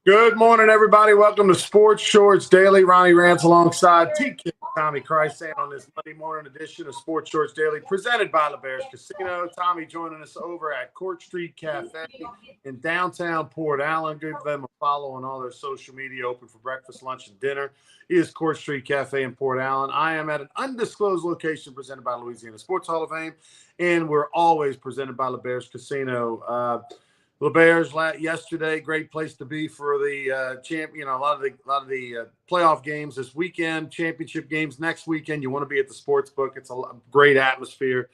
Good morning, everybody. Welcome to Sports Shorts Daily. Ronnie Rants alongside TK Tommy Chrysan on this Monday morning edition of Sports Shorts Daily, presented by the Bears Casino. Tommy joining us over at Court Street Cafe in downtown Port Allen. Give them a follow on all their social media, open for breakfast, lunch, and dinner. He is Court Street Cafe in Port Allen. I am at an undisclosed location presented by Louisiana Sports Hall of Fame, and we're always presented by the Bears Casino. The Bears yesterday, great place to be for the champion. A lot of the playoff games this weekend, championship games next weekend. You want to be at the sports book. It's a great atmosphere.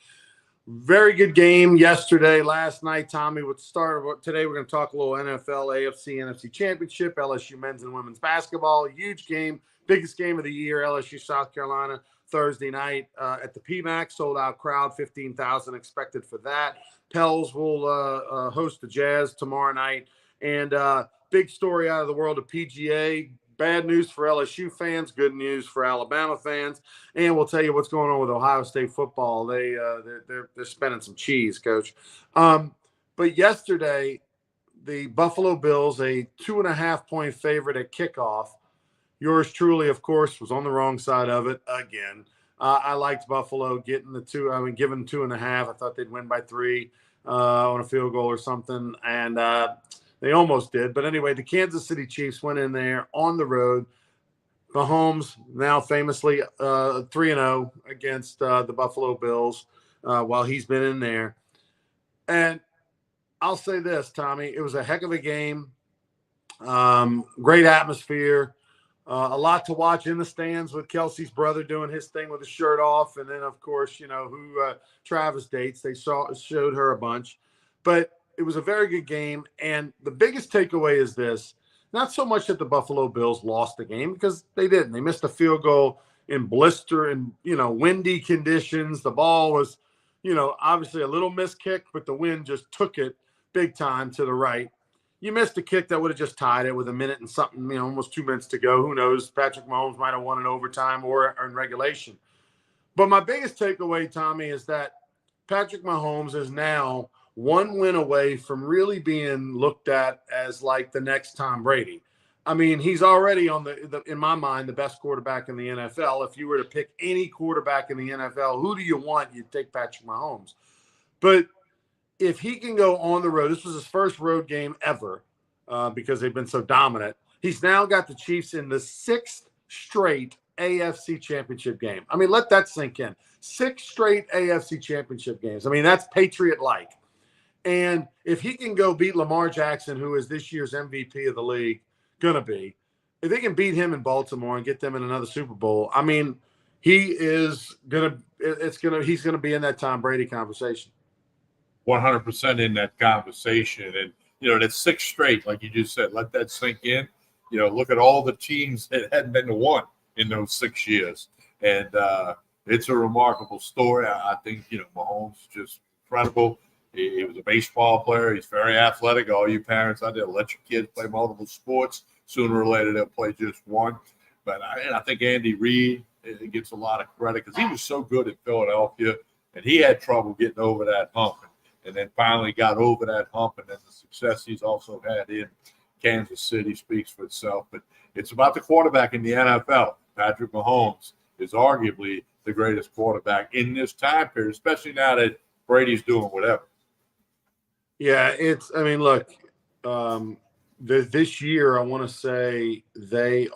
Very good game yesterday. Last night, Tommy, would start today. We're going to talk a little NFL, AFC, NFC Championship, LSU men's and women's basketball. Huge game, biggest game of the year. LSU, South Carolina, Thursday night at the PMAC. Sold out crowd, 15,000 expected for that. Pels will host the Jazz tomorrow night. And big story out of the world of PGA. Bad news for LSU fans, good news for Alabama fans. And we'll tell you what's going on with Ohio State football. They're spending some cheese, Coach. But yesterday, the Buffalo Bills, a 2.5-point favorite at kickoff. Yours truly, of course, was on the wrong side of it again. I liked Buffalo getting giving 2.5. I thought they'd win by 3 on a field goal or something, and they almost did. But anyway, the Kansas City Chiefs went in there on the road. Mahomes, now famously 3-0 against the Buffalo Bills while he's been in there. And I'll say this, Tommy, it was a heck of a game. Great atmosphere. A lot to watch in the stands with Kelsey's brother doing his thing with his shirt off. And then, of course, who Travis dates. They showed her a bunch. But it was a very good game. And the biggest takeaway is this. Not so much that the Buffalo Bills lost the game, because they didn't. They missed a field goal in blister and, windy conditions. The ball was, obviously a little miskick, but the wind just took it big time to the right. You missed a kick that would have just tied it with a minute and something, almost 2 minutes to go. Who knows? Patrick Mahomes might have won in overtime or in regulation. But my biggest takeaway, Tommy, is that Patrick Mahomes is now one win away from really being looked at as like the next Tom Brady. I mean, he's already on in my mind, the best quarterback in the NFL. If you were to pick any quarterback in the NFL, who do you want? You'd take Patrick Mahomes. But if he can go on the road, this was his first road game ever because they've been so dominant. He's now got the Chiefs in the 6th straight AFC championship game. I mean, let that sink in. 6 straight AFC championship games. I mean, that's Patriot-like. And if he can go beat Lamar Jackson, who is this year's MVP of the league, going to be, if they can beat him in Baltimore and get them in another Super Bowl, I mean, he's going to be in that Tom Brady conversation. 100% in that conversation. And, that's 6 straight, like you just said. Let that sink in. Look at all the teams that hadn't been to one in those 6 years. And it's a remarkable story. I think, Mahomes just incredible. He was a baseball player. He's very athletic. All you parents out there, let your kids play multiple sports. Sooner or later, they'll play just one. But I think Andy Reid gets a lot of credit because he was so good at Philadelphia, and he had trouble getting over that hump. And then finally got over that hump, and then the success he's also had in Kansas City speaks for itself. But it's about the quarterback in the NFL. Patrick Mahomes is arguably the greatest quarterback in this time period, especially now that Brady's doing whatever. Yeah, look, this year I want to say they've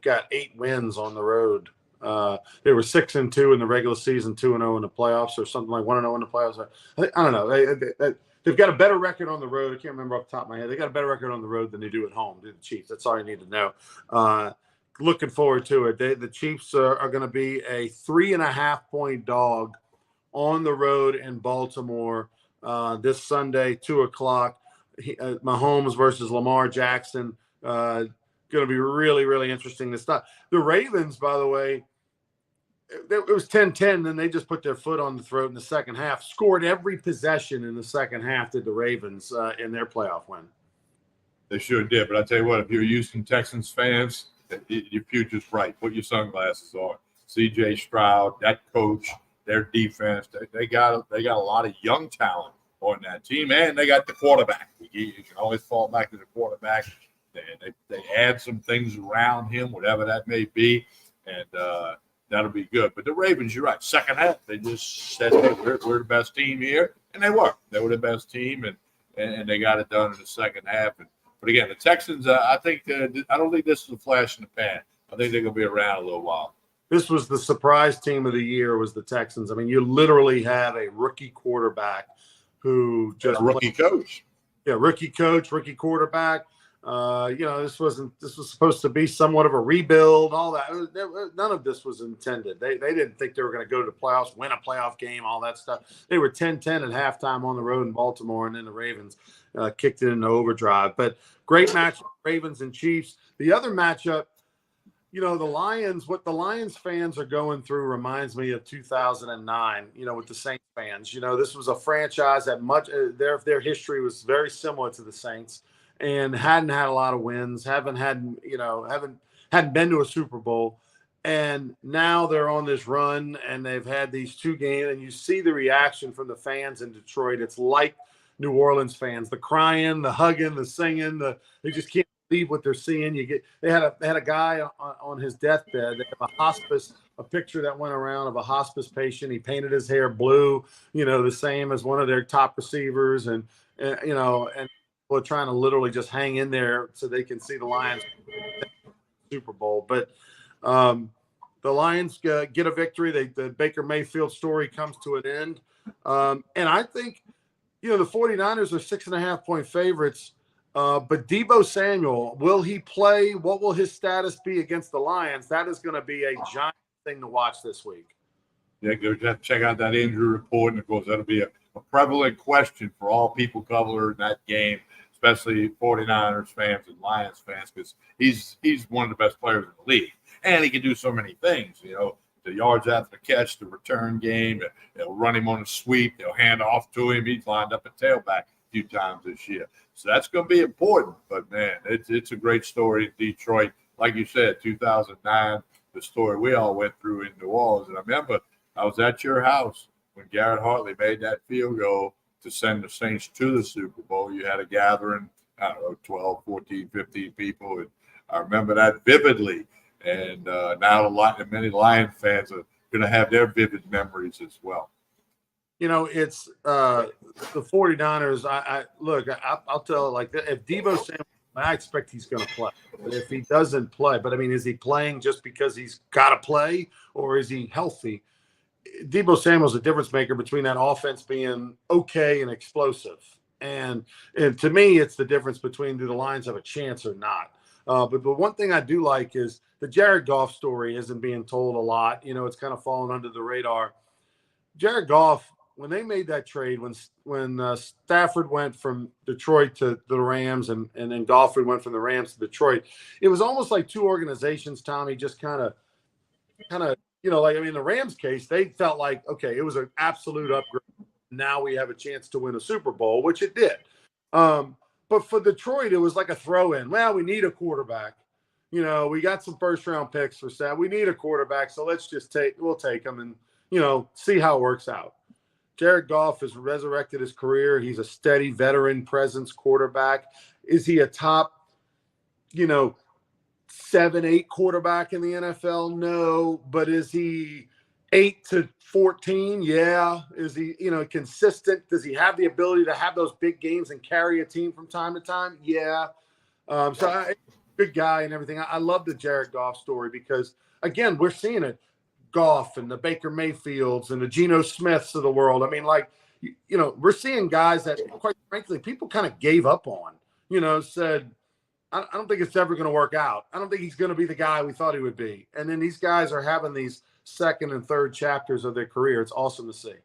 got 8 wins on the road. They were 6-2 in the regular season, 2-0 in the playoffs, or something like 1-0 in the playoffs. I don't know. They've got a better record on the road. I can't remember off the top of my head. They got a better record on the road than they do at home. The Chiefs. That's all you need to know. Looking forward to it. The Chiefs are going to be a 3.5-point dog on the road in Baltimore this Sunday, 2:00. Mahomes versus Lamar Jackson. Going to be really, really interesting this stuff. The Ravens, by the way, it was 10-10, then they just put their foot on the throat in the second half, scored every possession in the second half, did the Ravens in their playoff win. They sure did. But I tell you what, if you're Houston Texans fans, your future's bright. Put your sunglasses on. C.J. Stroud, that coach, their defense, they got a lot of young talent on that team, and they got the quarterback. You can always fall back to the quarterback. They add some things around him, whatever that may be, and that'll be good. But the Ravens, you're right. Second half, they just said, hey, we're the best team here, and they were. They were the best team, and they got it done in the second half. But again, the Texans, I don't think this is a flash in the pan. I think they're going to be around a little while. This was the surprise team of the year, was the Texans. I mean, you literally have a rookie quarterback who just rookie coach. Yeah, rookie coach, rookie quarterback. This was supposed to be somewhat of a rebuild, all that. None of this was intended. They didn't think they were going to go to the playoffs, win a playoff game, all that stuff. They were 10-10 at halftime on the road in Baltimore, and then the Ravens kicked it into overdrive. But great matchup, Ravens and Chiefs. The other matchup, the Lions, what the Lions fans are going through reminds me of 2009, with the Saints fans. This was a franchise that their history was very similar to the Saints and hadn't had a lot of wins, hadn't been to a Super Bowl. And now they're on this run and they've had these two games, and you see the reaction from the fans in Detroit. It's like New Orleans fans, the crying, the hugging, the singing, they just can't believe what they're seeing. They had a guy on his deathbed. They have a picture that went around of a hospice patient. He painted his hair blue, the same as one of their top receivers, and people are trying to literally just hang in there so they can see the Lions Super Bowl. But the Lions get a victory. The Baker Mayfield story comes to an end, and I think the 49ers are 6.5-point favorites. But Deebo Samuel, will he play? What will his status be against the Lions? That is going to be a giant thing to watch this week. Yeah, go check out that injury report. And, of course, that'll be a prevalent question for all people covering that game, especially 49ers fans and Lions fans, because he's one of the best players in the league. And he can do so many things, the yards after the catch, the return game. They'll run him on a sweep. They'll hand off to him. He's lined up at tailback a few times this year. So that's going to be important. But, man, it's a great story in Detroit. Like you said, 2009, the story we all went through in New Orleans. And I remember I was at your house when Garrett Hartley made that field goal to send the Saints to the Super Bowl. You had a gathering, 12, 14, 15 people. And I remember that vividly. And now many Lion fans are going to have their vivid memories as well. It's the 49ers. I'll tell you like that. If Deebo Samuel, I expect he's going to play. But if he doesn't play, is he playing just because he's got to play, or is he healthy? Deebo Samuel's a difference maker between that offense being okay and explosive. And to me, it's the difference between do the Lions have a chance or not. But one thing I do like is the Jared Goff story isn't being told a lot. It's kind of fallen under the radar. Jared Goff, when they made that trade, when Stafford went from Detroit to the Rams and then Goff went from the Rams to Detroit, it was almost like two organizations, Tommy, just kind of, the Rams case, they felt like, okay, it was an absolute upgrade. Now we have a chance to win a Super Bowl, which it did. But for Detroit, it was like a throw-in. Well, we need a quarterback. We got some first-round picks for Staff. We need a quarterback, so we'll take him and, see how it works out. Jared Goff has resurrected his career. He's a steady veteran presence quarterback. Is he a top, 7-8 quarterback in the NFL? No. But is he 8 to 14? Yeah. Is he, consistent? Does he have the ability to have those big games and carry a team from time to time? Yeah. Good guy and everything. I love the Jared Goff story because, again, we're seeing it. Goff and the Baker Mayfields and the Geno Smiths of the world. We're seeing guys that, quite frankly, people kind of gave up on, said, I don't think it's ever going to work out. I don't think he's going to be the guy we thought he would be. And then these guys are having these second and third chapters of their career. It's awesome to see.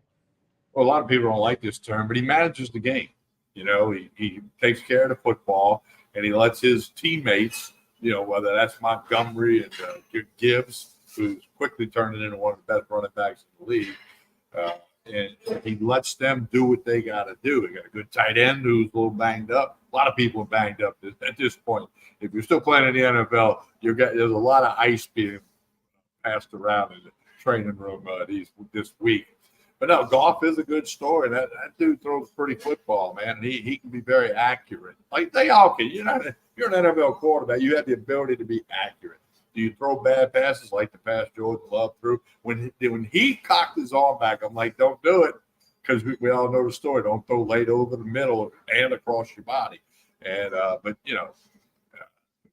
Well, a lot of people don't like this term, but he manages the game. He takes care of the football, and he lets his teammates, whether that's Montgomery and Gibbs, who's quickly turning into one of the best running backs in the league. And he lets them do what they got to do. They got a good tight end who's a little banged up. A lot of people are banged up at this point. If you're still playing in the NFL, there's a lot of ice being passed around in the training room this week. But no, Goff is a good story. That dude throws pretty football, man. And he can be very accurate. Like they all can. You're an NFL quarterback. You have the ability to be accurate. Do you throw bad passes like the pass Jordan Love threw? When he cocked his arm back, I'm like, don't do it, because we all know the story. Don't throw late over the middle and across your body. And but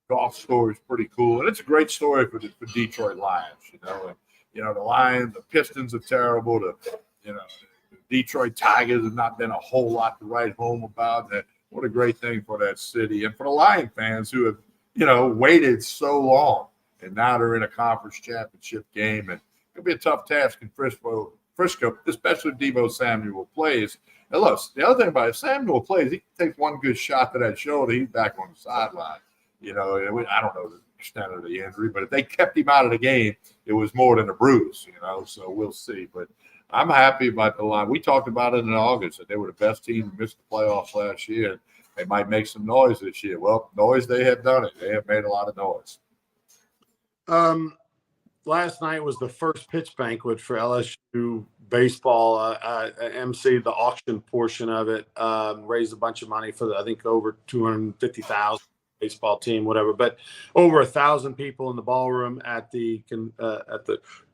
Goff's story is pretty cool, and it's a great story for Detroit Lions. And the Lions, the Pistons are terrible. The Detroit Tigers have not been a whole lot to write home about. That what a great thing for that city and for the Lion fans who have waited so long. And now they're in a conference championship game, and it'll be a tough task in Frisco, especially if Deebo Samuel plays. And look, the other thing about it, Samuel plays, he takes one good shot to that shoulder, he's back on the sideline. I don't know the extent of the injury, but if they kept him out of the game, it was more than a bruise, so we'll see. But I'm happy about the line. We talked about it in August, that they were the best team to miss the playoffs last year. They might make some noise this year. Well, noise, they have done it. They have made a lot of noise. Last night was the first pitch banquet for LSU baseball. MC the auction portion of it, raised a bunch of money for I think over 250,000 baseball team, whatever. But over 1,000 people in the ballroom at the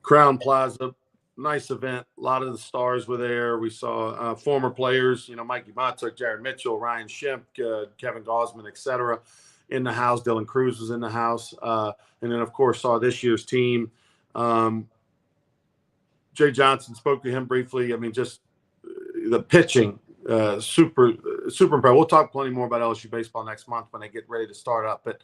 Crown Plaza. Nice event. A lot of the stars were there. We saw former players, Mikey Motzuk, Jared Mitchell, Ryan Schimpf, Kevin Gausman, etc. in the house. Dylan Cruz was in the house. And then, of course, saw this year's team. Jay Johnson, spoke to him briefly. I mean, just the pitching, super impressive. We'll talk plenty more about LSU baseball next month when they get ready to start up. But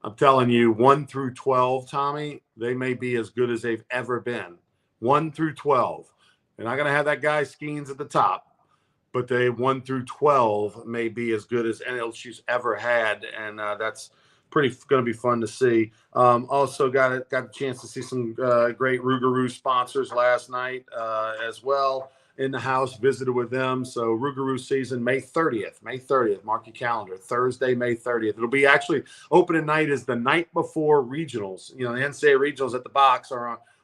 I'm telling you, 1 through 12, Tommy, they may be as good as they've ever been. 1 through 12. They're not going to have that guy Skeens at the top, but they 1 through 12 may be as good as LSU's ever had, and that's pretty going to be fun to see. Also got a chance to see some great Rougarou sponsors last night as well in the house. Visited with them. So Rougarou season May 30th. Mark your calendar. Thursday, May 30th. It'll be actually opening night is the night before regionals. The NCAA regionals at the box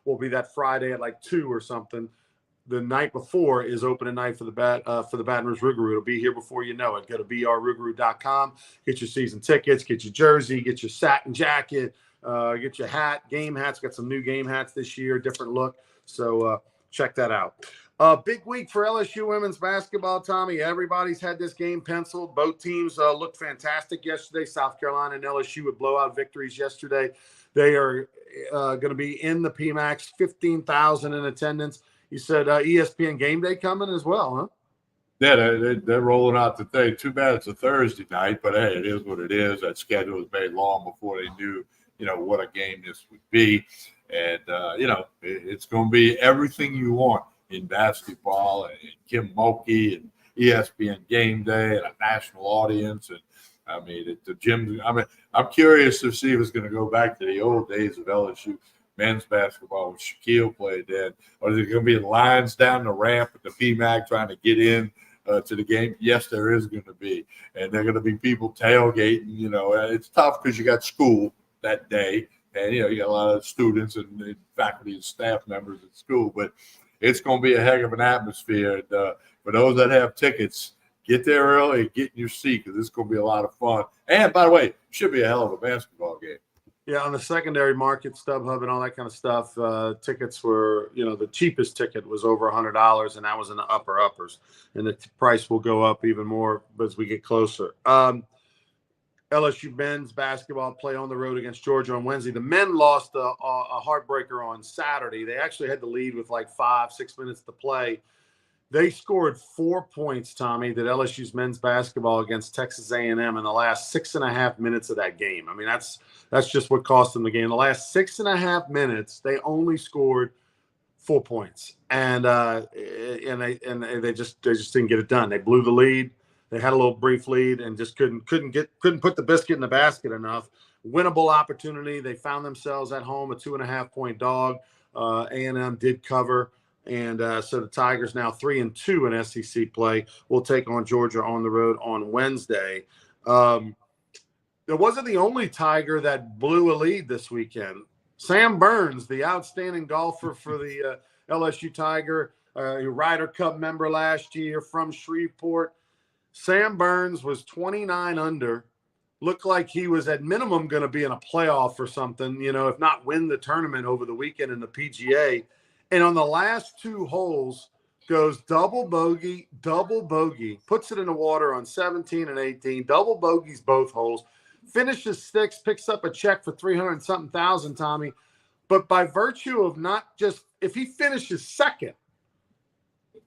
will be that Friday at like 2 or something. The night before is opening night for the Baton Rouge Rougarou. It'll be here before you know it. Go to brrougarou.com, get your season tickets, get your jersey, get your satin jacket, get your hat, game hats. Got some new game hats this year, different look. So check that out. Big week for LSU women's basketball, Tommy. Everybody's had this game penciled. Both teams looked fantastic yesterday. South Carolina and LSU with blowout victories yesterday. They are going to be in the PMAX, 15,000 in attendance. You said ESPN Game Day coming as well, huh? Yeah, they're rolling out the thing. Too bad it's a Thursday night, but hey, it is what it is. That schedule was made long before they knew, what a game this would be. And, it's going to be everything you want in basketball, and Kim Mulkey and ESPN Game Day and a national audience. And, I mean, the gym. I'm curious to see if it's going to go back to the old days of LSU men's basketball when Shaquille played then, or is it going to be lines down the ramp at the PMAC trying to get in to the game? Yes, there is going to be, and there are going to be people tailgating. It's tough because you got school that day, and you got a lot of students and faculty and staff members at school, but it's going to be a heck of an atmosphere. And for those that have tickets, get there early and get in your seat because it's going to be a lot of fun. And by the way, it should be a hell of a basketball game. Yeah, on the secondary market, StubHub and all that kind of stuff, tickets were, the cheapest ticket was over $100, and that was in the uppers. And the price will go up even more as we get closer. LSU men's basketball play on the road against Georgia on Wednesday. The men lost a heartbreaker on Saturday. They actually had the lead with like 5-6 minutes to play. They scored 4 points, Tommy, that LSU's men's basketball against Texas A&M in the last 6.5 minutes of that game. I mean, that's just what cost them the game. The last 6.5 minutes, they only scored 4 points, and they just didn't get it done. They blew the lead. They had a little brief lead and just couldn't put the biscuit in the basket enough. Winnable opportunity. They found themselves at home a 2.5-point dog. A&M did cover. And so the Tigers now 3-2 in SEC play. Will take on Georgia on the road on Wednesday. There wasn't the only Tiger that blew a lead this weekend. Sam Burns, the outstanding golfer for the LSU Tiger, a Ryder Cup member last year from Shreveport. Sam Burns was 29 under. Looked like he was at minimum going to be in a playoff or something, if not win the tournament over the weekend in the PGA. And on the last two holes, goes double bogey, puts it in the water on 17 and 18, double bogeys both holes, finishes sixth, picks up a check for 300 something thousand, Tommy. But by virtue of not just, if he finishes second,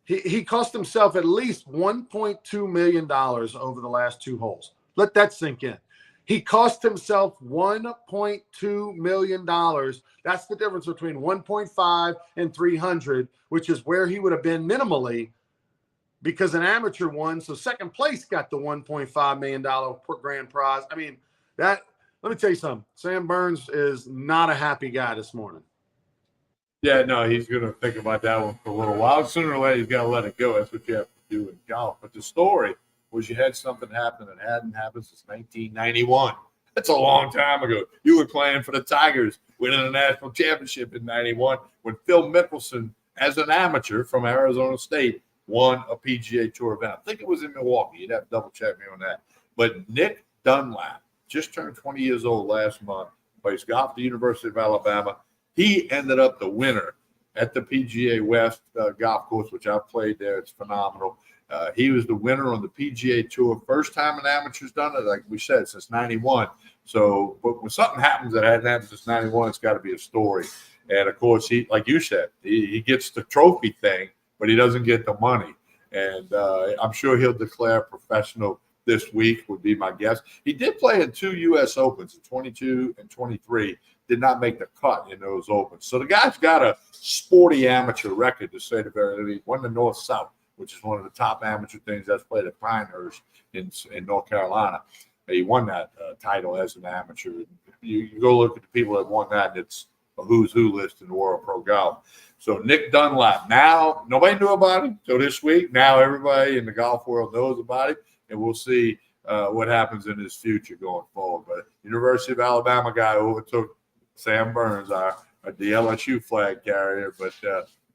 he cost himself at least $1.2 million over the last two holes. Let that sink in. He cost himself $1.2 million. That's the difference between 1.5 and 300, which is where he would have been minimally because an amateur won. So second place got the $1.5 million grand prize. I mean, let me tell you something. Sam Burns is not a happy guy this morning. Yeah, no, he's going to think about that one for a little while. Sooner or later, he's got to let it go. That's what you have to do in golf. But the story was you had something happen that hadn't happened since 1991. That's a long time ago. You were playing for the Tigers, winning a national championship in 91 when Phil Mickelson, as an amateur from Arizona State, won a PGA Tour event. I think it was in Milwaukee. You'd have to double-check me on that. But Nick Dunlap just turned 20 years old last month, plays golf at the University of Alabama. He ended up the winner at the PGA West golf course, which I've played there. It's phenomenal. He was the winner on the PGA Tour. First time an amateur's done it, like we said, since 91. So but when something happens that hadn't happened since 91, it's got to be a story. And, of course, he, like you said, he gets the trophy thing, but he doesn't get the money. And I'm sure he'll declare professional this week would be my guess. He did play in 2 U.S. Opens in 22 and 23. Did not make the cut in those Opens. So the guy's got a sporty amateur record, to say the very least. Won the North-South, which is one of the top amateur things that's played at Pinehurst in North Carolina. He won that title as an amateur. You go look at the people that won that, and it's a who's who list in the world of pro golf. So Nick Dunlap, now nobody knew about him until this week. Now everybody in the golf world knows about him, and we'll see what happens in his future going forward. But University of Alabama guy overtook Sam Burns, the LSU flag carrier, but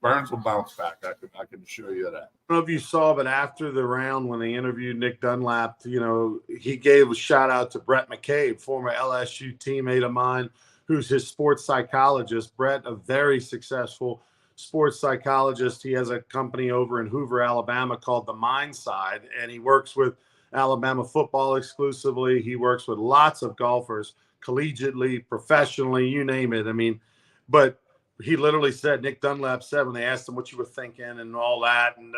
Burns will bounce back. I can assure you that. I don't know if you saw, but after the round when they interviewed Nick Dunlap, he gave a shout out to Brett McCabe, former LSU teammate of mine, who's his sports psychologist. Brett, a very successful sports psychologist. He has a company over in Hoover, Alabama called The Mind Side, and he works with Alabama football exclusively. He works with lots of golfers, collegiately, professionally, you name it. I mean, but he literally said, Nick Dunlap said, when they asked him what you were thinking and all that, and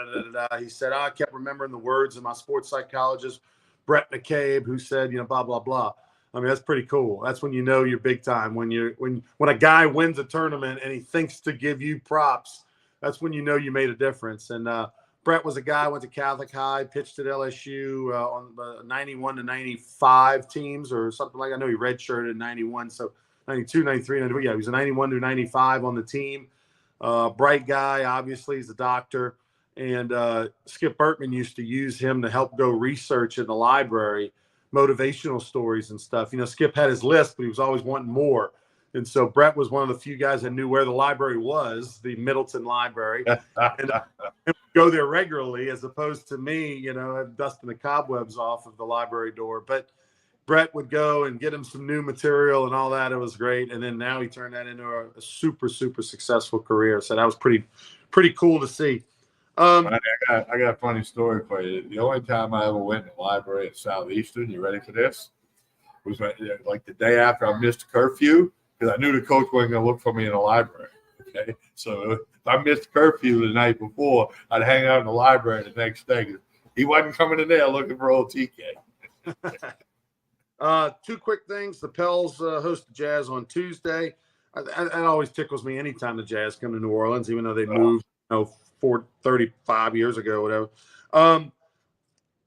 he said, I kept remembering the words of my sports psychologist, Brett McCabe, who said, blah, blah, blah. I mean, that's pretty cool. That's when you know you're big time. When a guy wins a tournament and he thinks to give you props, that's when you know you made a difference. And Brett was a guy, went to Catholic High, pitched at LSU on the 91 to 95 teams or something like that. I know he redshirted in 91, so 92, 93, 94. Yeah, he was a 91 to 95 on the team. Bright guy, obviously. He's a doctor. And Skip Bertman used to use him to help go research in the library, motivational stories and stuff. Skip had his list, but he was always wanting more. And so Brett was one of the few guys that knew where the library was, the Middleton Library, and go there regularly, as opposed to me, dusting the cobwebs off of the library door. But Brett would go and get him some new material and all that. It was great. And then now he turned that into a super, super successful career. So that was pretty cool to see. I got a funny story for you. The only time I ever went to the library at Southeastern, you ready for this? Was like the day after I missed curfew, because I knew the coach wasn't going to look for me in the library. Okay, so if I missed curfew the night before, I'd hang out in the library the next day. He wasn't coming in there looking for old TK. Two quick things. The Pels host the Jazz on Tuesday. It always tickles me anytime the Jazz come to New Orleans, even though they moved 35 years ago, whatever.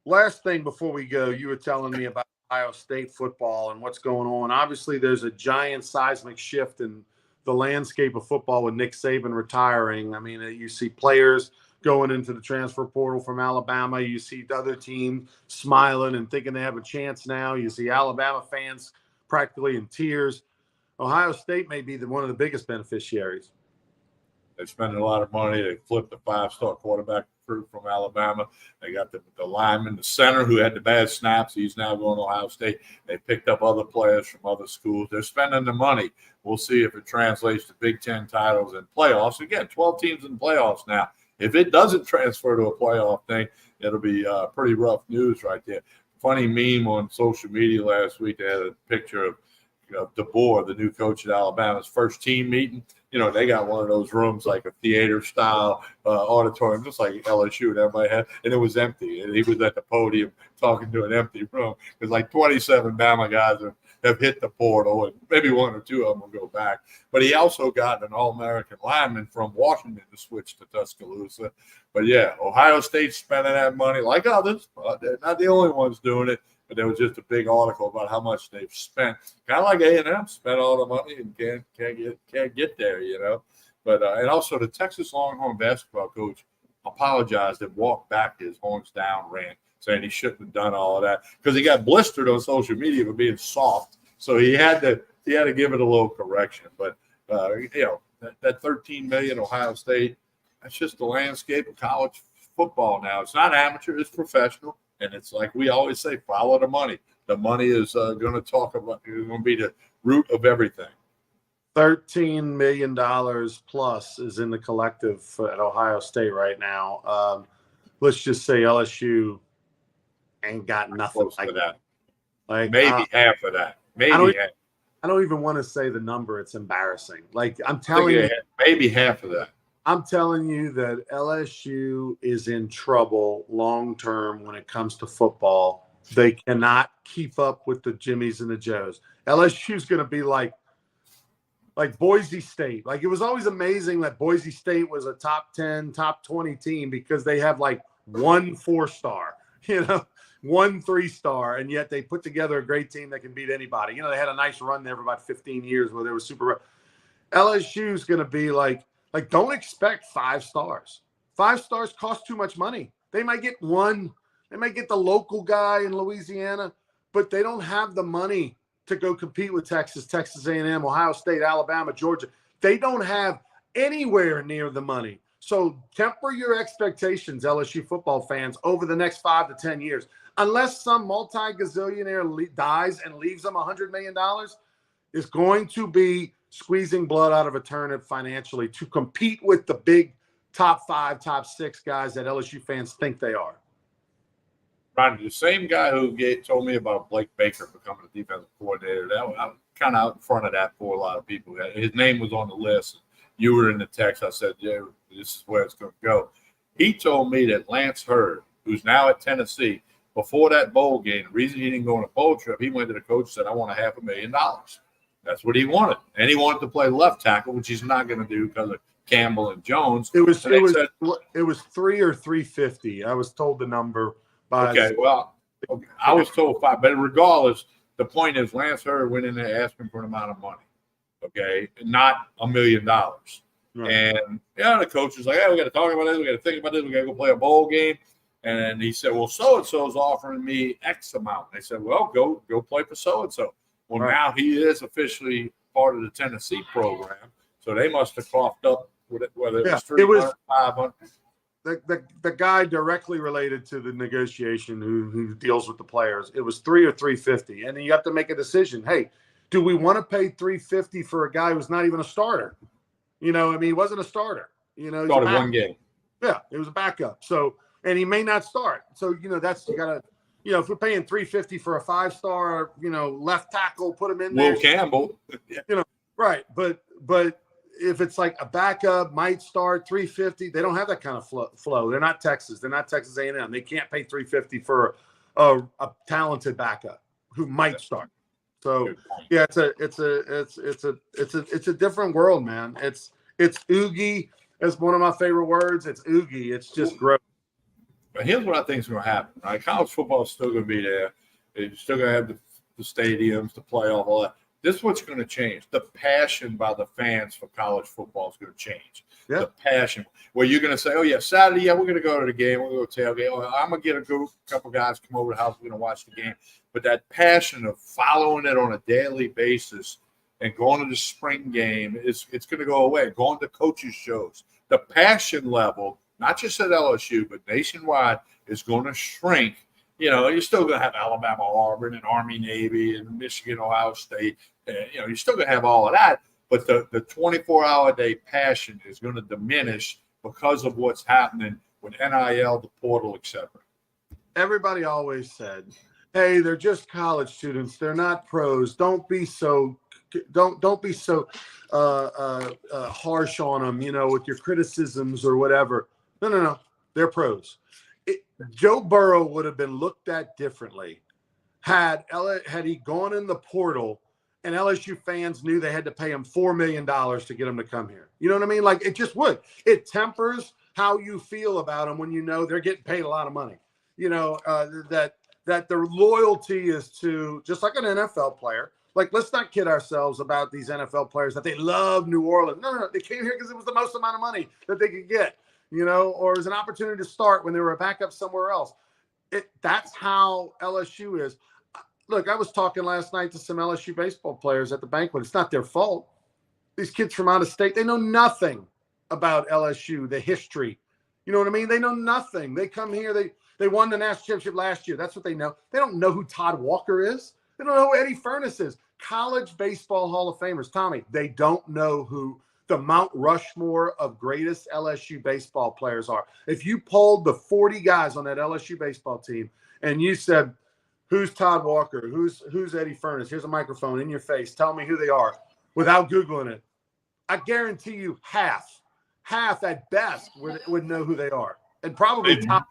Last thing before we go, you were telling me about Ohio State football and what's going on. Obviously, there's a giant seismic shift in the landscape of football with Nick Saban retiring. I mean, you see players going into the transfer portal from Alabama. You see the other team smiling and thinking they have a chance now. You see Alabama fans practically in tears. Ohio State may be one of the biggest beneficiaries. They're spending a lot of money. They flipped the 5-star quarterback recruit from Alabama. They got the lineman, the center who had the bad snaps. He's now going to Ohio State. They picked up other players from other schools. They're spending the money. We'll see if it translates to Big Ten titles and playoffs. Again, 12 teams in playoffs now. If it doesn't transfer to a playoff thing, it'll be pretty rough news right there. Funny meme on social media last week. They had a picture of DeBoer, the new coach at Alabama's first team meeting. They got one of those rooms like a theater style auditorium, just like LSU and everybody had, and it was empty. And he was at the podium talking to an empty room because like 27 Bama guys have hit the portal, and maybe one or two of them will go back. But he also got an All-American lineman from Washington to switch to Tuscaloosa. But yeah, Ohio State's spending that money like others. They're not the only ones doing it. But there was just a big article about how much they've spent. Kind of like A&M spent all the money and can't get there, But and also the Texas Longhorn basketball coach apologized and walked back his horns down rant, saying he shouldn't have done all of that because he got blistered on social media for being soft. So he had to give it a little correction. But that $13 million Ohio State, that's just the landscape of college football now. It's not amateur, it's professional. And it's like we always say, follow the money. The money is going to be the root of everything. $13 million plus is in the collective at Ohio State right now. Let's just say LSU ain't got nothing Close like to that. Like maybe half of that. Maybe half. I don't even want to say the number. It's embarrassing. Like I'm telling you, maybe half of that. I'm telling you that LSU is in trouble long term when it comes to football. They cannot keep up with the Jimmies and the Joes. LSU is going to be like Boise State. Like it was always amazing that Boise State was a top 10, top 20 team because they have like one 4-star, one 3-star, and yet they put together a great team that can beat anybody. They had a nice run there for about 15 years where they were super. LSU is going to be like don't expect 5 stars. 5 stars cost too much money. They might get one. They might get the local guy in Louisiana, but they don't have the money to go compete with Texas, Texas A&M, Ohio State, Alabama, Georgia. They don't have anywhere near the money. So temper your expectations, LSU football fans, over the next 5 to 10 years. Unless some multi-gazillionaire dies and leaves them $100 million, is going to be squeezing blood out of a turnip financially to compete with the big top 5, top 6 guys that LSU fans think they are. Ronnie, the same guy who told me about Blake Baker becoming a defensive coordinator, I'm kind of out in front of that for a lot of people. His name was on the list. You were in the text. I said, yeah, this is where it's going to go. He told me that Lance Hurd, who's now at Tennessee, before that bowl game, the reason he didn't go on a bowl trip, he went to the coach and said, I want $500,000. That's what he wanted. And he wanted to play left tackle, which he's not going to do because of Campbell and Jones. It was 3 or 350. I was told the number by I was told 5. But regardless, the point is Lance Hurd went in there asking for an amount of money. Okay, not $1 million. Right. And the coach was like, hey, we got to talk about this, we got to think about this, we got to go play a bowl game. And he said, well, so-and-so's offering me X amount. They said, well, go play for so-and-so. Well, right. Now he is officially part of the Tennessee program, so they must have coughed up with it, whether it was 300, 500. The guy directly related to the negotiation who deals with the players, it was 3 or 350, and then you have to make a decision. Hey, do we want to pay 350 for a guy who's not even a starter? He wasn't a starter. Started one game. Yeah, it was a backup. So, and he may not start. So, that's you gotta. If we're paying $350 for a 5-star, left tackle, put him in there. Will Campbell. Right. But if it's like a backup, might start $350, they don't have that kind of flow. They're not Texas. They're not Texas A&M. They can't pay $350 for a talented backup who might start. So yeah, it's a different world, man. It's oogie. It's one of my favorite words. It's oogie. It's just gross. But here's what I think is going to happen. Right? College football is still going to be there. You're still going to have the stadiums, the playoff, all that. This is what's going to change. The passion by the fans for college football is going to change. Yep. The passion. Where you're going to say, oh, yeah, Saturday, we're going to go to the game. We're going to go tailgate. Oh, I'm going to get a couple guys come over to the house. We're going to watch the game. But that passion of following it on a daily basis and going to the spring game, it's going to go away. Going to coaches' shows, the passion level, not just at LSU, but nationwide, is going to shrink. You're still going to have Alabama, Auburn, and Army, Navy, and Michigan, Ohio State. You're still going to have all of that. But the 24-hour-a-day passion is going to diminish because of what's happening with NIL, the portal, etc. Everybody always said, "Hey, they're just college students. They're not pros. Don't be so harsh on them, with your criticisms or whatever." No. They're pros. Joe Burrow would have been looked at differently had he gone in the portal and LSU fans knew they had to pay him $4 million to get him to come here. You know what I mean? Like, it just would. It tempers how you feel about them when they're getting paid a lot of money. That their loyalty is to, just like an NFL player. Like, let's not kid ourselves about these NFL players that they love New Orleans. No. They came here because it was the most amount of money that they could get, or it was an opportunity to start when they were a backup somewhere else. That's how LSU is. Look, I was talking last night to some LSU baseball players at the banquet. It's not their fault. These kids from out of state, they know nothing about LSU, the history. You know what I mean? They know nothing. They come here. They won the national championship last year. That's what they know. They don't know who Todd Walker is. They don't know who Eddie Furnace is. College Baseball Hall of Famers, Tommy, they don't know who the Mount Rushmore of greatest LSU baseball players are. If you polled the 40 guys on that LSU baseball team and you said, "Who's Todd Walker? Who's Eddie Furnace? Here's a microphone in your face. Tell me who they are," without Googling it, I guarantee you half at best would know who they are. And probably top.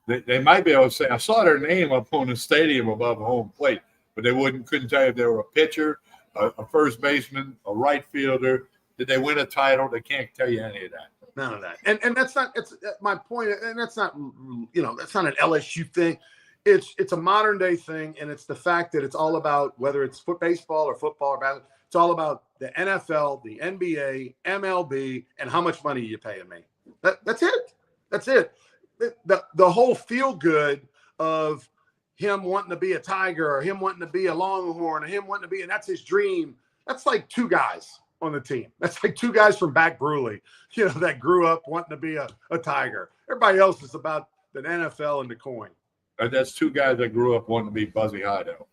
They might be able to say, "I saw their name up on the stadium above home plate," but they couldn't tell you if they were a pitcher, a first baseman, a right fielder. Did they win a title? They can't tell you any of that. None of that. And that's not. It's my point. And that's not. That's not an LSU thing. It's a modern day thing, and it's the fact that it's all about, whether it's baseball or football or basketball, it's all about the NFL, the NBA, MLB, and how much money you paying me. That's it. That's it. The whole feel good of him wanting to be a Tiger or him wanting to be a Longhorn or him wanting to be, and that's his dream. That's like two guys on the team. That's like two guys from Back Bruley, that grew up wanting to be a Tiger. Everybody else is about the NFL and the coin. That's two guys that grew up wanting to be Buzzy Hideout.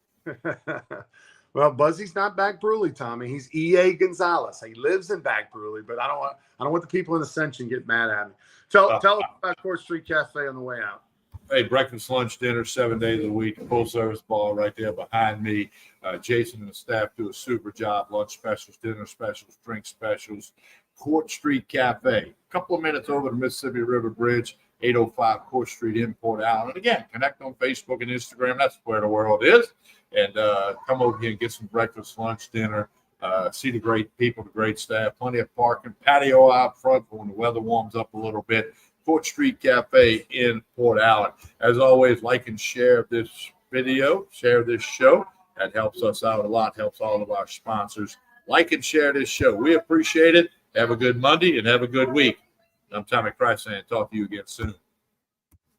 Well, Buzzy's not Back Bruley, Tommy. He's E.A. Gonzalez. He lives in Back Bruley, but I don't want the people in Ascension get mad at me. Tell us about Court Street Cafe on the way out. Hey, breakfast, lunch, dinner, 7 days a week, full service bar right there behind me. Jason and the staff do a super job. Lunch specials, dinner specials, drink specials. Court Street Cafe. A couple of minutes over the Mississippi River Bridge, 805 Court Street in Port Allen. And again, connect on Facebook and Instagram. That's where the world is. And come over here and get some breakfast, lunch, dinner. See the great people, the great staff, plenty of parking, patio out front for when the weather warms up a little bit. Court Street Cafe in Port Allen. As always, like and share this video, share this show. That helps us out a lot, helps all of our sponsors. Like and share this show. We appreciate it. Have a good Monday and have a good week. I'm Tommy Christ saying talk to you again soon.